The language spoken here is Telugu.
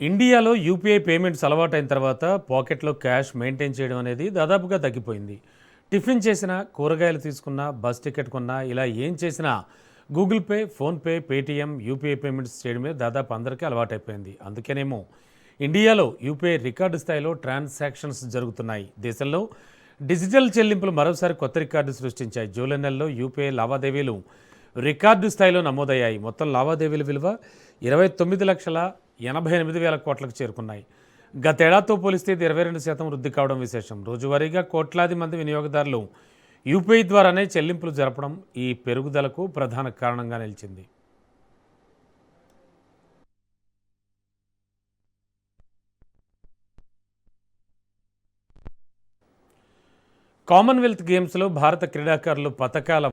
ఇండియాలో యూపీఐ పేమెంట్స్ అలవాటైన తర్వాత పాకెట్లో క్యాష్ మెయింటైన్ చేయడం అనేది దాదాపుగా తగ్గిపోయింది. టిఫిన్ చేసినా, కూరగాయలు తీసుకున్నా, బస్ టికెట్ కొన్నా ఇలా ఏం చేసినా Google pay, PhonePe, Paytm, UPI payments చేయడమే దాదాపు అందరికీ అలవాటైపోయింది. అందుకేనేమో ఇండియాలో యూపీఐ రికార్డు స్థాయిలో ట్రాన్సాక్షన్స్ జరుగుతున్నాయి. దేశంలో డిజిటల్ చెల్లింపులు మరోసారి కొత్త రికార్డు సృష్టించాయి. జూలై నెలలో యూపీఐ లావాదేవీలు రికార్డు స్థాయిలో నమోదయ్యాయి. మొత్తం లావాదేవీల విలువ 29,88,000 కోట్లకు చేరుకున్నాయి. గతేడాదితో పోలిస్తే ఇది 22% వృద్ధి కావడం విశేషం. రోజువారీగా కోట్లాది మంది వినియోగదారులు యూపీఐ ద్వారానే చెల్లింపులు జరపడం ఈ పెరుగుదలకు ప్రధాన కారణంగా నిలిచింది. కామన్వెల్త్ గేమ్స్లో భారత క్రీడాకారులు పతకాల